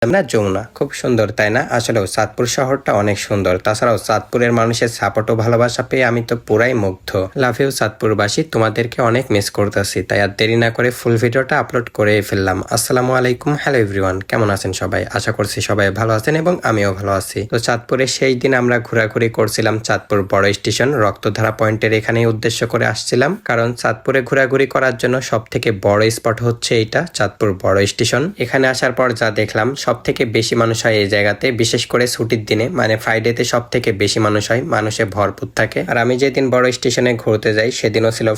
না যমুনা খুব সুন্দর তাই না? আসলেও চাঁদপুর শহরটা অনেক সুন্দর। তাছাড়াও চাঁদপুরের মানুষের সাপোর্ট ও ভালোবাসা পেয়ে আমি তো পুরাই মুগ্ধ। লাভ ইউ চাঁদপুরবাসী, তোমাদেরকে অনেক মিস করতেছি, তাই আর দেরি না করে ফুল ভিডিওটা আপলোড করে ফেললাম। আসসালামু আলাইকুম, হ্যালো এভরিওয়ান, কেমন আছেন সবাই? আশা করছি সবাই ভালো আছেন এবং আমিও ভালো আছি। তো চাঁদপুরে সেই দিন আমরা ঘোরাঘুরি করছিলাম চাঁদপুর বড় স্টেশন রক্তধারা পয়েন্টের এখানেই উদ্দেশ্য করে আসছিলাম, কারণ চাঁদপুরে ঘোরাঘুরি করার জন্য সব থেকে বড় স্পট হচ্ছে এইটা চাঁদপুর বড় স্টেশন। এখানে আসার পর যা দেখলাম, সব থেকে বেশি মানুষ হয় এই জায়গাতে, বিশেষ করে ছুটির দিনে, মানে ফ্রাইডেতে সব থেকে বেশি মানুষ হয়, মানুষে ভরপুর থাকে। আর আমি যেদিন বড় স্টেশনে ঘুরতে যাই সেদিনও ছিল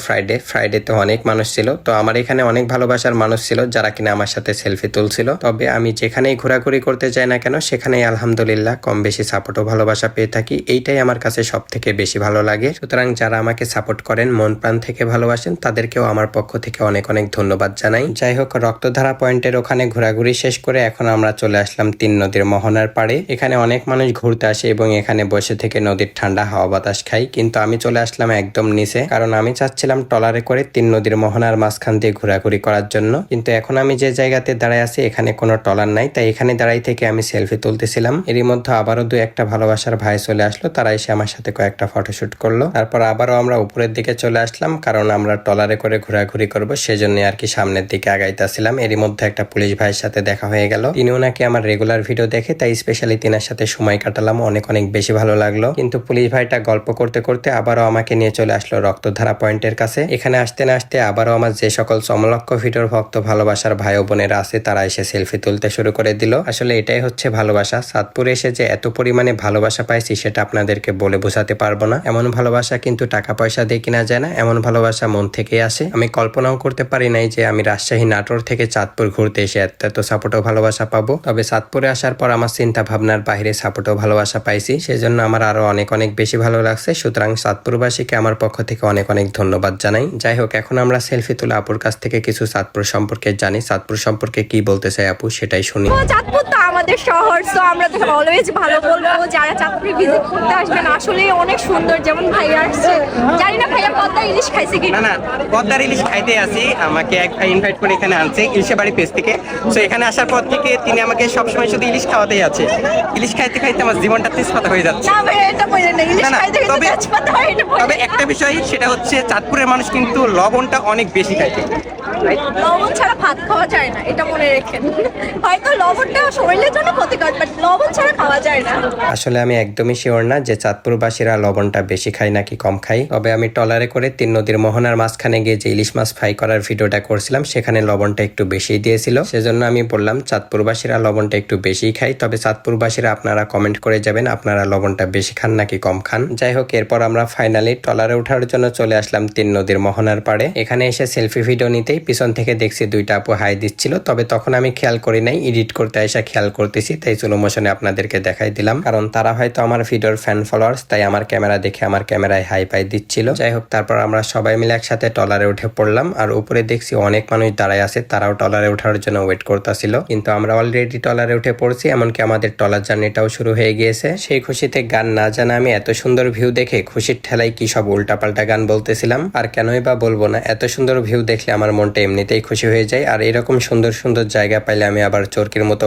ফ্রাইডেতে অনেক মানুষ ছিল। তো আমার এখানে অনেক ভালোবাসার মানুষ ছিল যারা কিনা আমার সাথে সেলফি তুলছিল। তবে আমি যেখানেই ঘোরাঘুরি করতে যাই না কেন সেখানেই আলহামদুলিল্লাহ কম বেশি সাপোর্ট ও ভালোবাসা পেয়ে থাকি। এইটাই আমার কাছে সব থেকে বেশি ভালো লাগে। সুতরাং যারা আমাকে সাপোর্ট করেন, মন প্রাণ থেকে ভালোবাসেন, তাদেরকেও আমার পক্ষ থেকে অনেক অনেক ধন্যবাদ জানাই। যাই হোক, রক্তধারা পয়েন্টের ওখানে ঘোরাঘুরি শেষ করে এখন আমরা চলে আসলাম তিন নদীর মোহনার পাড়ে। এখানে অনেক মানুষ ঘুরতে আসে এবং এখানে বসে থেকে নদীর ঠান্ডা হাওয়া বাতাস খাই, কিন্তু আমি চলে আসলাম একদম নিচে, কারণ আমি চাচ্ছিলাম ট্রলারে করে তিন নদীর মোহনার মাঝখান দিয়ে ঘোরাঘুরি করার জন্য। কিন্তু এখন আমি যে জায়গাতে দাঁড়ায় আছি এখানে কোনো ট্রলার নাই, তাই এখানে দাঁড়াই থেকে আমি সেলফি তুলতেছিলাম। এরই মধ্যে আবারও দু একটা ভালোবাসার ভাই চলে আসলো, তারা এসে আমার সাথে কয়েকটা ফটোশুট করলো। তারপর আবারও আমরা উপরের দিকে চলে আসলাম, কারণ আমরা ট্রলারে করে ঘোরাঘুরি করবো, সেজন্য আর কি সামনের দিকে আগাইতেছিলাম। এরই মধ্যে একটা পুলিশ ভাইয়ের সাথে দেখা হয়ে গেল। তিনিও নাকি আমার রেগুলার ভিডিও দেখে, তাই স্পেশালি তিনার সাথে সময় কাটালাম, অনেক অনেক বেশি ভালো লাগলো। কিন্তু পুলিশ ভাইটা গল্প করতে করতে আবারও আমাকে নিয়ে চলে আসলো রক্তধারা পয়েন্টের কাছে। এখানে আসতে না আসতে আবারও আমার যে সকল সমলক্ষ ভিডিওর ভক্ত ভালোবাসার ভাই ও বোনেরা আছে তারা এসে সেলফি তুলতে শুরু করে দিল। আসলে এটাই হচ্ছে ভালোবাসা। চাঁদপুরে এসে যে এত পরিমাণে ভালোবাসা পাইছি সেটা আপনাদেরকে বলে বোঝাতে পারবো না। এমন ভালোবাসা কিন্তু টাকা পয়সা দিয়ে কিনা যায় না, এমন ভালোবাসা মন থেকে আসে। আমি কল্পনাও করতে পারি নাই যে আমি রাজশাহী নাটোর থেকে চাঁদপুর ঘুরতে এসে এত সাপোর্ট ও ভালোবাসা পাবো। তবে চাঁদপুরে আসার পর আমার চিন্তা ভাবনার বাইরে সাপোর্ট ও ভালোবাসা পাইছি, সেজন্য আমার আরো অনেক অনেক বেশি ভালো লাগছে। সুতরাং চাঁদপুরবাসীকে আমার পক্ষ থেকে অনেক অনেক ধন্যবাদ জানাই। যাই হোক, এখন আমরা সেলফি তুলে আপুর কাছ থেকে কিছু চাঁদপুর সম্পর্কে জানি। চাঁদপুর সম্পর্কে কি বলতে চাই আপু সেটাই শুনি। চাঁদপুর তো আমাদের শহর, তো আমরা তো অলওয়েজ ভালো বলবো। যারা চাঁদপুরে ভিজিট করতে আসবেন আসলে অনেক সুন্দর। যেমন ভাইয়া আসছে, জানি না ভাইয়া পদ্মা ইলিশ খাইছে কি না। পদ্মার ইলিশ খাইতে আসি, আমাকে এক ভাই ইনভাইট করে এখানে আনছে ইলিশে বাড়ি পেজ থেকে। তো এখানে আসার পর থেকে তিনি আমাকে সবসময় শুধু ইলিশ খাওয়াতেই আছে। ইলিশ খাইতে খাইতে আমার জীবনটা তেজপাতা হয়ে যাচ্ছে। না ভাইয়া, এটা বলেন না, ইলিশ খাইতে খাইতে তেজপাতা হয় এটা বলেন। তবে একটা বিষয়, সেটা হচ্ছে চাঁদপুরের মানুষ কিন্তু লবণটা অনেক বেশি খাইতে। লবণ ছাড়া ভাত খাওয়া যায় না, এটা মনে রেখেন। হয়তো লবণটা শরীরের জন্য ক্ষতিকর, বাট লবণ ছাড়া খাওয়া যায় না। আসলে আমি একদমই শিওর না যে চাঁদপুরবাসীরা লবণটা বেশি খায় নাকি কম খায়। তবে আমি ট্রলারে করে তিন নদীর মোহনার মাঝখানে গিয়ে যে ইলিশ মাছ ফ্রাই করার ভিডিওটা করছিলাম সেখানে লবণটা একটু বেশি দিয়েছিল, সেজন্য আমি বললাম চাঁদপুরবাসীরা লবণটা একটু বেশি খায়। তবে চাঁদপুরবাসীরা আপনারা কমেন্ট করে যাবেন আপনারা লবণটা বেশি খান নাকি কম খান। যাই হোক, এরপর আমরা ফাইনালি ট্রলারে ওঠার জন্য চলে আসলাম তিন নদীর মোহনার পাড়ে। এখানে এসে সেলফি ভিডিও নিতেই পিছন থেকে দেখছি দুইটা আপু হাই দিচ্ছিল, তবে তখন আমি খেয়াল করি নাই, এডিট করতে এসে খেয়াল করতেছি, তাই স্লো মোশনে আপনাদেরকে দেখাই দিলাম। কারণ তারা হয়তো আমার ভিডিওর ফ্যান ফলোয়ার্স, তাই আমার ক্যামেরা দেখে আমার ক্যামেরায় হাই পাই দিচ্ছিল। যাই হোক, তারপর আমরা সবাই মিলে একসাথে ট্রলারে উঠে পড়লাম। আর উপরে দেখছি অনেক মানুষ দাঁড়ায় আছে, তারাও ট্রলারে ওঠার জন্য ওয়েট করতেছিল। কিন্তু আমরা অলরেডি ট্রলারে উঠে পড়ছি, এমনকি আমাদের ট্রলার জার্নিটাও শুরু হয়ে গিয়েছে। সেই খুশিতে গান না জানা আমি এত সুন্দর ভিউ দেখে খুশির ঠেলায় কি সব উল্টাপাল্টা গান বলতেছিলাম। আর কেনই বা বলবো না, এত সুন্দর ভিউ দেখলে আমার মনটা এমনিতেই খুশি হয়ে যায়। আর এরকম সুন্দর সুন্দর জায়গা পাইলে আমি আবার চরকির মতো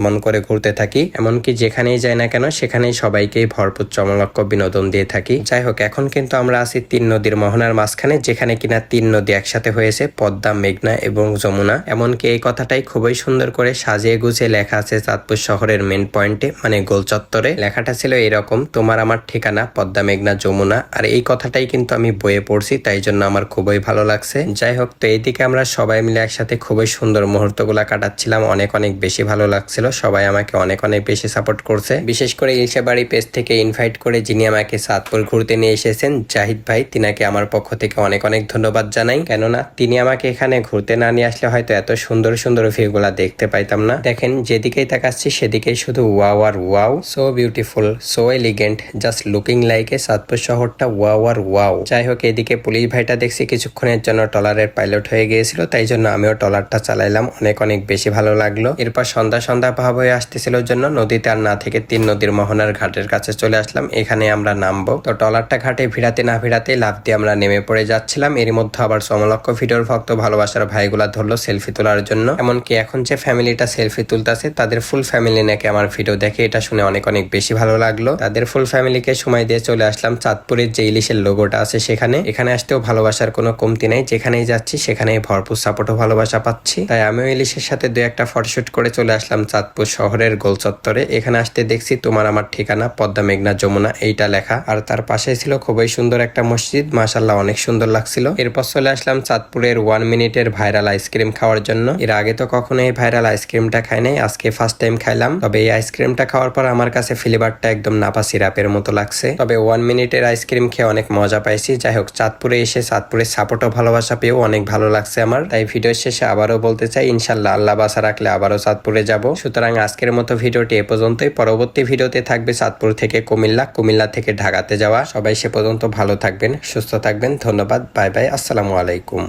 বন করে ঘুরতে থাকি। এমনকি যেখানেই যাই না কেন সেখানেই সবাইকেই ভরপুর চমলক্ষ বিনোদন দিয়ে থাকি। যাই হোক, এখন কিন্তু আমরা আছি তিন নদীর মোহনার মাঝখানে, যেখানে কিনা তিন নদী একসাথে হয়েছে, পদ্মা, মেঘনা এবং যমুনা। এমনকি এই কথাটাই খুবই সুন্দর করে সাজিয়ে গুছিয়ে লেখা আছে চাঁদপুর শহরের মেন পয়েন্টে, মানে গোল চত্বরে। লেখাটা ছিল এরকম, তোমার আমার ঠিকানা পদ্মা, মেঘনা, যমুনা। আর এই কথাটাই কিন্তু আমি বইয়ে পড়ছি, তাই জন্য আমার খুবই ভালো লাগছে। যাই হোক, তো এইদিকে আমরা সবাই মিলে একসাথে খুবই সুন্দর মুহূর্তগুলা কাটাচ্ছিলাম, অনেক অনেক বেশি ভালো লাগছিল। সবাই আমাকে অনেক অনেক বেশি সাপোর্ট করছে, বিশেষ করে ইলশা বাড়ি পেজ থেকে ইনভাইট করে যিনি আমাকে চাঁদপুর ঘুরতে নিয়ে এসেছেন জাহিদ ভাই, তিনাকে আমার পক্ষ থেকে অনেক অনেক ধন্যবাদ জানাই। কেননা তিনি আমাকে এখানে ঘুরতে না নিয়ে আসলে হয়তো এত সুন্দর সুন্দর ভিউগুলা দেখতে পাইতাম না। দেখেন, যেদিকেই তাকাচ্ছি সেদিকেই শুধু ওয়াও আর wow, so beautiful, so elegant, just looking like a Chandpur শহরটা ওয়াও আর ওয়াও। যাই হোক, এদিকে পুলিশ ভাইটা দেখছি কিছুক্ষণের জন্য ট্রলারের পাইলট হয়ে গিয়েছিল, তাই জন্য আমিও ট্রলারটা চালাইলাম, অনেক অনেক বেশি ভালো লাগলো। এরপর সন্ধ্যা ভাব হয়ে আসতেছিল জন্য নদীর চাঁদপুরিতে আর না থেকে 3 নদীর মোহনার ঘাটের কাছে চলে আসলাম। এখানে আমরা নামবো। তো ট্রলারটা ঘাটে ভিড়াতে না ভিড়াতে লাফ দিয়ে আমরা নেমে পড়ে যাচ্ছিলাম। এর মধ্যে আবার সমলক্ষ ভিডিওর ভক্ত ভালোবাসার ভাইগুলা ধরলো সেলফি তোলার জন্য। এমনকি এখন যে ফ্যামিলিটা সেলফি তুলতেছে তাদের ফুল ফ্যামিলি নাকি আমার ভিডিও দেখে, এটা শুনে অনেক অনেক বেশি ভালো লাগলো। তাদের ফুল ফ্যামিলিকে সময় দিয়ে চলে আসলাম চাঁদপুরের যে ইলিশের লোগোটা আছে সেখানে। এখানে আসতেও ভালোবাসার কোনো কমতি নেই, যেখানেই যাচ্ছি সেখানেই ভরপুর সাপোর্ট ও ভালোবাসা পাচ্ছি। তাই আমিও ইলিশের সাথে 2-1টা ফটোশুট করে চলে আসলাম চাঁদপুর শহরের গোল চত্বরে। এখানে আসতে দেখছি তোমার আমার ঠিকানা পদ্মা মেঘনা যমুনা এইটা লেখা, আর তার পাশে ছিল খুবই সুন্দর একটা মসজিদ, মাশাআল্লাহ অনেক সুন্দর লাগছিল। এরপর চলে আসলাম চাঁদপুরের 1 মিনিটের ভাইরাল আইসক্রিম খাওয়ার জন্য। এর আগে তো কখনো এই ভাইরাল আইসক্রিমটা খাই নাই, আজকে ফার্স্ট টাইম খাইলাম। তবে এই আইসক্রিমটা খাওয়ার পর আমার কাছে ফ্লেভারটা একদম নাপা সিরাপের মতো লাগছে। তবে 1 মিনিটের আইসক্রিম খেয়ে অনেক মজা পাইছি। যাই হোক, চাঁদপুরে এসে চাঁদপুরের সাপোর্ট ও ভালোবাসা পেয়েও অনেক ভালো লাগছে আমার। তাই ভিডিওর শেষে আবারও বলতে চাই, ইনশাল্লাহ আল্লাহ বাসা রাখলে আবারও চাঁদপুরে যাব। সুতরাং আজকের মতো ভিডিওটি এ পর্যন্তই। পরবর্তী ভিডিওতে থাকবে চাঁদপুর থেকে কুমিল্লা, কুমিল্লা থেকে ঢাকাতে যাওয়া। সবাই সে পর্যন্ত ভালো থাকবেন, সুস্থ থাকবেন। ধন্যবাদ, বাই বাই, আসসালামু আলাইকুম।